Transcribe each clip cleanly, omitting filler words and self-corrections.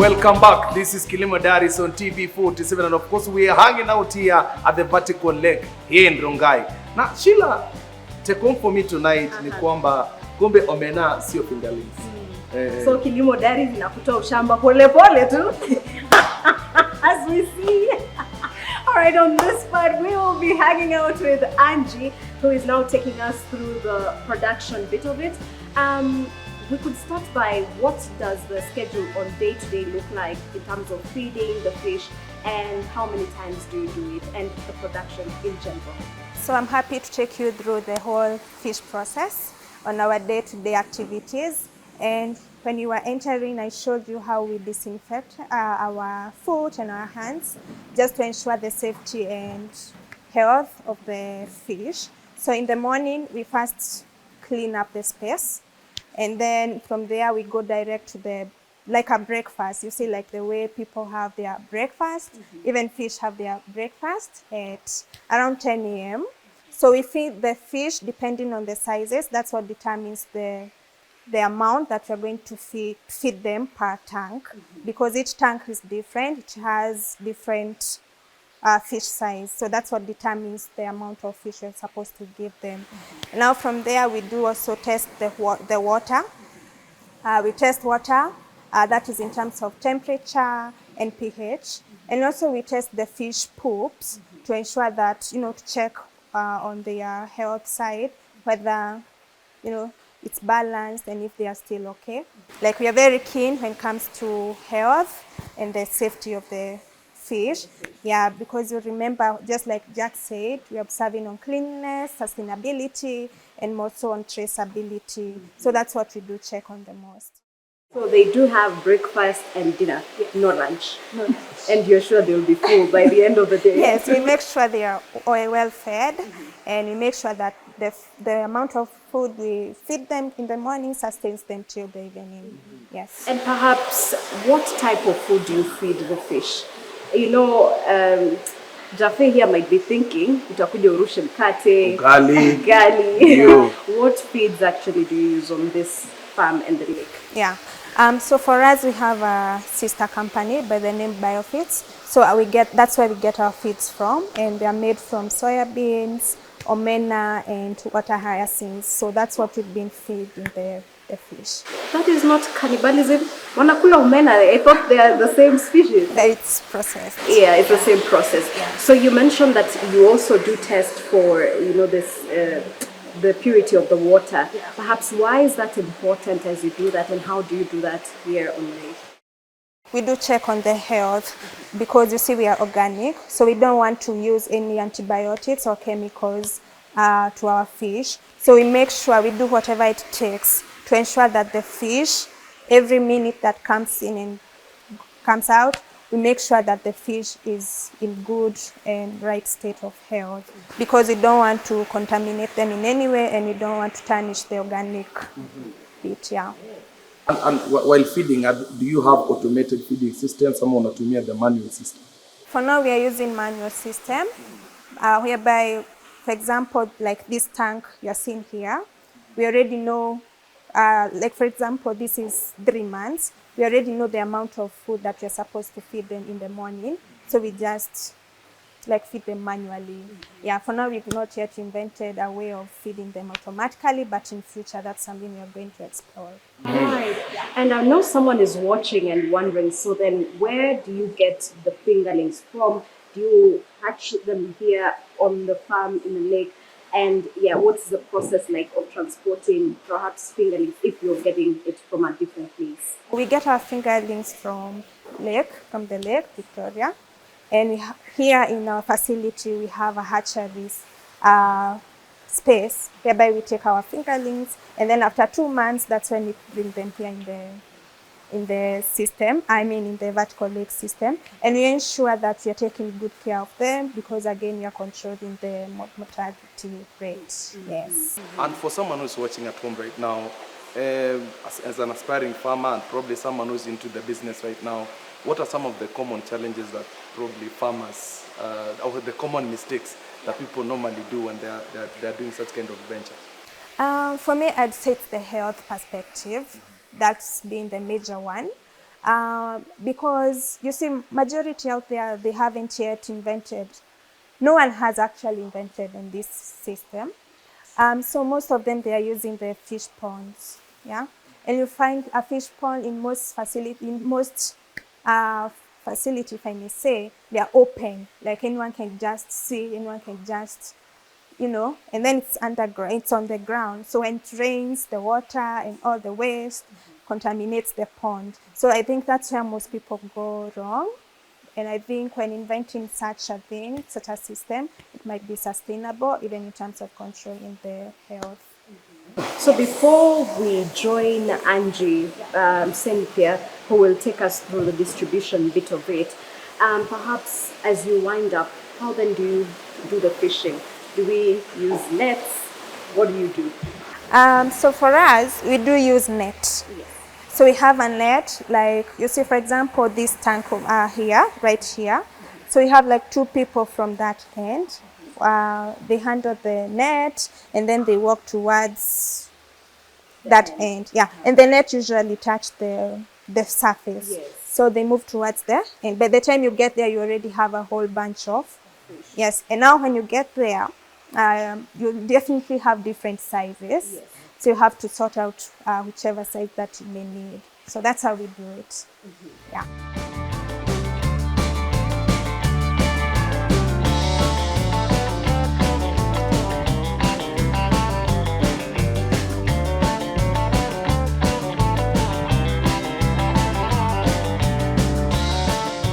Welcome back. This is Kilimo Daries on TV 47, and of course we are hanging out here at the Vertical Lake here in Rongai. Now Sheila, take home for me tonight ni kwamba kumbe omena sio fingerlings. So Kilimo Daries inakutoa ushamba pole pole tu. As we see. Alright, on this part we will be hanging out with Angie, who is now taking us through the production bit of it. We could start by what does the schedule on day-to-day look like in terms of feeding the fish, and how many times do you do it, and the production in general? So I'm happy to take you through the whole fish process on our day-to-day activities. And when you were entering, I showed you how we disinfect our foot and our hands just to ensure the safety and health of the fish. So in the morning, we first clean up the space. And then from there, we go direct to like a breakfast. You see, like the way people have their breakfast, even fish have their breakfast at around 10 a.m. So we feed the fish depending on the sizes. That's what determines the amount that we're going to feed them per tank, because each tank is different. It has different fish size. So that's what determines the amount of fish we're supposed to give them. Now from there, we do also test the water. We test water, that is in terms of temperature and pH. And also we test the fish poops to ensure that, to check on their health side, whether, it's balanced and if they are still okay. Like, we are very keen when it comes to health and the safety of the fish. Yeah, because you remember, just like Jack said, we're observing on cleanliness, sustainability, and more so on traceability. So that's what we do check on the most. So they do have breakfast and dinner, no lunch. No lunch. And you're sure they'll be full by the end of the day? Yes, we make sure they are well fed, and we make sure that the amount of food we feed them in the morning sustains them till the evening. Yes. And perhaps, what type of food do you feed the fish? Jaffe here might be thinking, utakuja urushe mkate, ugali. What feeds actually do you use on this farm and the lake? Yeah. So for us, we have a sister company by the name Biofeeds. So that's where we get our feeds from, and they are made from soybeans, omena, and water hyacinths. So that's what we've been feeding the fish. That is not cannibalism. Wanakula omena, I thought they are the same species. It's processed. Yeah, it's the same process. Yeah. So you mentioned that you also do test for, the purity of the water. Yeah. Perhaps why is that important as you do that, and how do you do that here on Lake? We do check on the health because, you see, we are organic, so we don't want to use any antibiotics or chemicals to our fish. So we make sure we do whatever it takes to ensure that the fish, every minute that comes in and comes out, we make sure that the fish is in good and right state of health, because we don't want to contaminate them in any way, and we don't want to tarnish the organic bit. Yeah. And while feeding, do you have automated feeding systems? Someone automate the manual system? For now, we are using manual system, whereby, for example, like this tank you're seeing here, we already know, like for example, this is 3 months. We already know the amount of food that we're supposed to feed them in the morning. So we just feed them manually. Yeah, for now we've not yet invented a way of feeding them automatically, but in future that's something we are going to explore. Right. And I know someone is watching and wondering, so then where do you get the fingerlings from? Do you hatch them here on the farm in the lake? And what's the process like of transporting perhaps fingerlings if you're getting it from a different place? We get our fingerlings from the lake, Victoria. And here in our facility, we have a hatchery space whereby we take our fingerlings, and then after 2 months, that's when we bring them here in the system, in the vertical lake system. And we ensure that we are taking good care of them, because again, we are controlling the mortality rate. Yes. And for someone who's watching at home right now, as an aspiring farmer, and probably someone who's into the business right now, what are some of the common challenges that probably farmers, or the common mistakes that people normally do when they're doing such kind of venture? For me, I'd say it's the health perspective. That's been the major one. Because you see, majority out there, they haven't yet invented. No one has actually invented in this system. So most of them, they are using the fish ponds, yeah. And you find a fish pond in most facility, if I may say, they are open. Like anyone can just see, anyone can just, and then it's underground, it's on the ground. So when it rains, the water and all the waste contaminates the pond. So I think that's where most people go wrong. And I think when inventing such a thing, such a system, it might be sustainable, even in terms of controlling the health. So before we join Angie, Cynthia, who will take us through the distribution bit of it, perhaps as you wind up, how then do you do the fishing? Do we use nets? What do you do? So for us, we do use net. Yes. So we have a net, like you see, for example, this tank here, right here. So we have like 2 people from that end. They handle the net, and then they walk towards that end. Yeah, and the net usually touch the surface. Yes. So they move towards there, and by the time you get there, you already have a whole bunch of fish. Yes, and now when you get there, you definitely have different sizes. Yes. So you have to sort out whichever size that you may need. So that's how we do it. Yeah.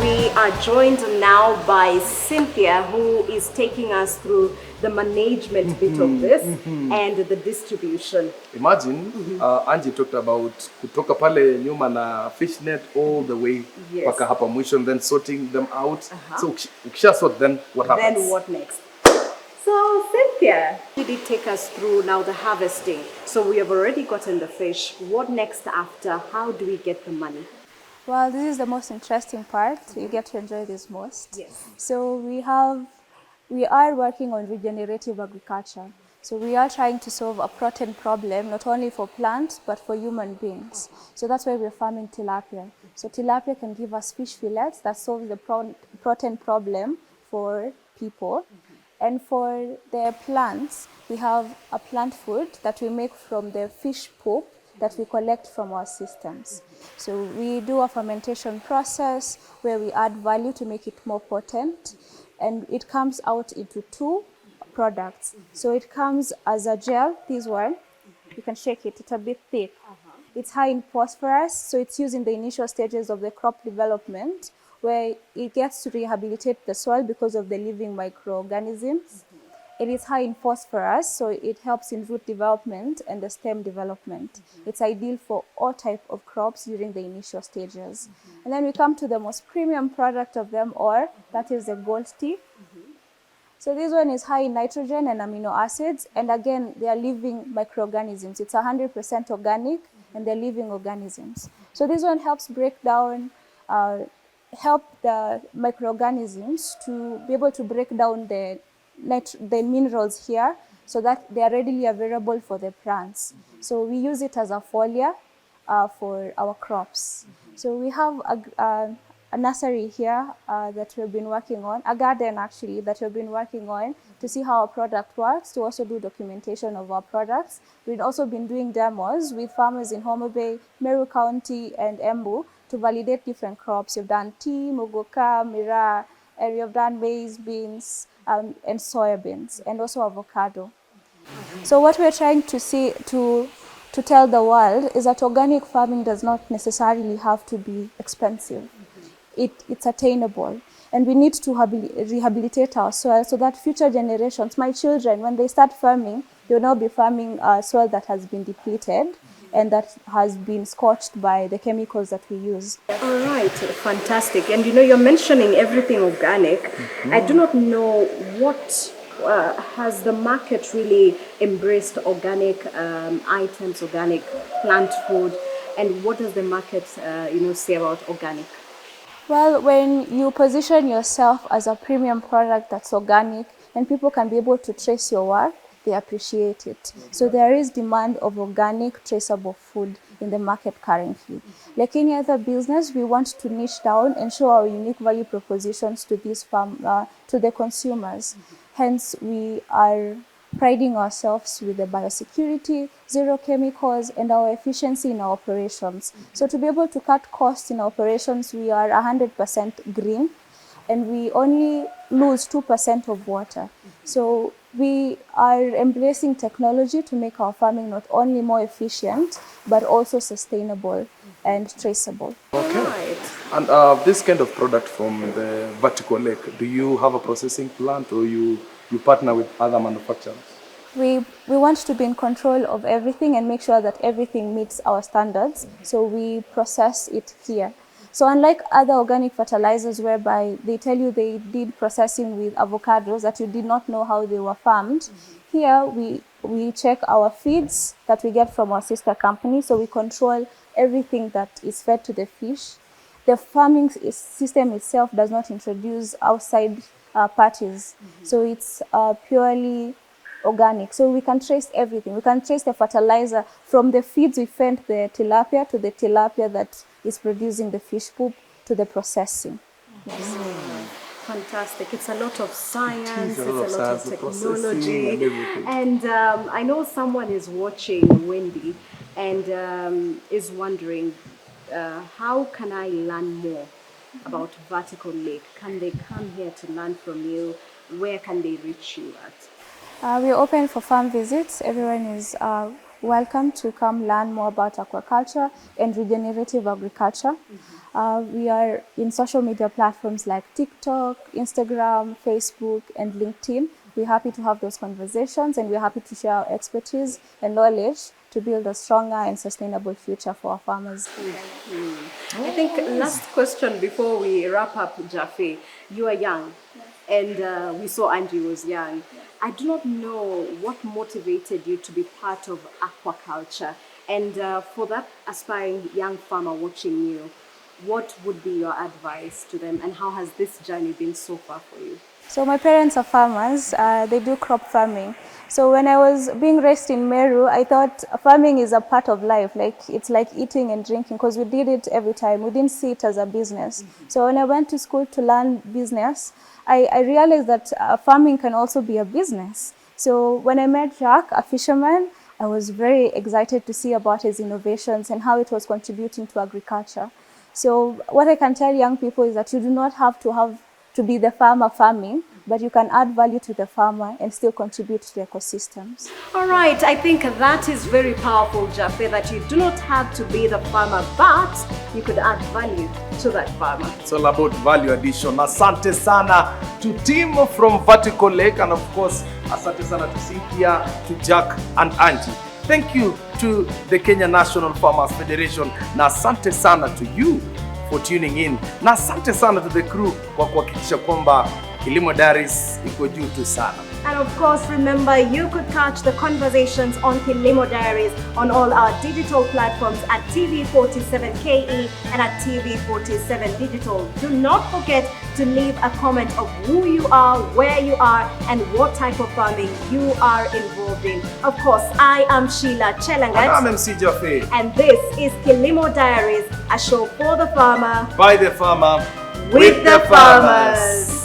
We are joined now by Cynthia, who is taking us through the management bit of this and the distribution. Imagine, Angie talked about kutoka pale nyuma na fish net all the way paka hapa mwisho, and then sorting them out. So ukisha sort, then what happens? Then what next? So Cynthia, you did take us through now the harvesting. So we have already gotten the fish. What next after? How do we get the money? Well, this is the most interesting part. You get to enjoy this most. Yes. So we are working on regenerative agriculture. So we are trying to solve a protein problem, not only for plants, but for human beings. So that's why we're farming tilapia. So tilapia can give us fish fillets that solve the protein problem for people. And for the plants, we have a plant food that we make from the fish poop that we collect from our systems. So we do a fermentation process where we add value to make it more potent, and it comes out into 2 products. So it comes as a gel, this one, you can shake it, it's a bit thick. It's high in phosphorus, so it's used in the initial stages of the crop development, where it gets to rehabilitate the soil because of the living microorganisms. It is high in phosphorus, so it helps in root development and the stem development. It's ideal for all types of crops during the initial stages. And then we come to the most premium product of them all, that is the gold tea. So this one is high in nitrogen and amino acids, and again, they are living microorganisms. It's 100% organic, and they're living organisms. So this one helps break down, help the microorganisms to be able to break down the minerals here, so that they are readily available for the plants. So we use it as a foliar for our crops. So we have a nursery here that we've been working on, a garden actually that we've been working on to see how our product works, to also do documentation of our products. We've also been doing demos with farmers in Homa Bay, Meru County, and Embu to validate different crops. We've done tea, muguka, miraa, and we have done maize, beans, and soybeans, and also avocado. So what we're trying to see, to tell the world, is that organic farming does not necessarily have to be expensive. It's attainable, and we need to rehabilitate our soil so that future generations, my children, when they start farming, they will not be farming soil that has been depleted and that has been scorched by the chemicals that we use. All right, fantastic. And you're mentioning everything organic. I do not know what has the market really embraced organic items, organic plant food, and what does the market say about organic? Well, when you position yourself as a premium product that's organic and people can be able to trace your work, they appreciate it. So there is demand of organic, traceable food. in the market currently. Like any other business, we want to niche down and show our unique value propositions to to the consumers. Hence, we are priding ourselves with the biosecurity, zero chemicals, and our efficiency in our operations. So to be able to cut costs in our operations, we are 100% green, and we only lose 2% of water. So we are embracing technology to make our farming not only more efficient, but also sustainable and traceable. Okay. Right. And this kind of product from the Vertical Lake, do you have a processing plant, or you partner with other manufacturers? We want to be in control of everything and make sure that everything meets our standards, so we process it here. So unlike other organic fertilizers whereby they tell you they did processing with avocados that you did not know how they were farmed, here we check our feeds that we get from our sister company, so we control everything that is fed to the fish. The farming system itself does not introduce outside parties, so it's purely organic. So we can trace everything. We can trace the fertilizer from the feeds we fed the tilapia to the tilapia that is producing the fish poop to the processing. Yes. Fantastic. It's a lot of science, It is it's a lot of science, the processing and everything. And I know someone is watching Wendy and is wondering, how can I learn more about Vertical Lake? Can they come here to learn from you? Where can they reach you at? We are open for farm visits. Everyone is welcome to come learn more about aquaculture and regenerative agriculture. We are in social media platforms like TikTok, Instagram, Facebook, and LinkedIn. We're happy to have those conversations, and we're happy to share our expertise and knowledge to build a stronger and sustainable future for our farmers. I think last question before we wrap up, Jaffe. You are young, and we saw Angie was young. I do not know what motivated you to be part of aquaculture. And for that aspiring young farmer watching you, what would be your advice to them, and how has this journey been so far for you? So my parents are farmers. They do crop farming. So when I was being raised in Meru, I thought farming is a part of life. Like it's like eating and drinking, because we did it every time. We didn't see it as a business. So when I went to school to learn business, I realized that farming can also be a business. So when I met Jacques, a fisherman, I was very excited to see about his innovations and how it was contributing to agriculture. So what I can tell young people is that you do not have to be the farmer farming, but you can add value to the farmer and still contribute to the ecosystems. All right, I think that is very powerful, Jaffe, that you do not have to be the farmer, but you could add value to that farmer. It's all about value addition. Asante sana to team from Vertical Lake, and of course, asante sana to Cynthia, to Jack and Angie. Thank you to the Kenya National Farmers Federation, na asante sana to you for tuning in, na asante sana to the crew kwa kuhakikisha kwamba Kilimo Daries iko juu tu sana. And of course, remember, you could catch the conversations on Kilimo Diaries on all our digital platforms at TV47KE and at TV47 Digital. Do not forget to leave a comment of who you are, where you are, and what type of farming you are involved in. Of course, I am Sheila Chelangat. And I'm MC Jaffe. And this is Kilimo Diaries, a show for the farmer, By the farmer, with the farmers.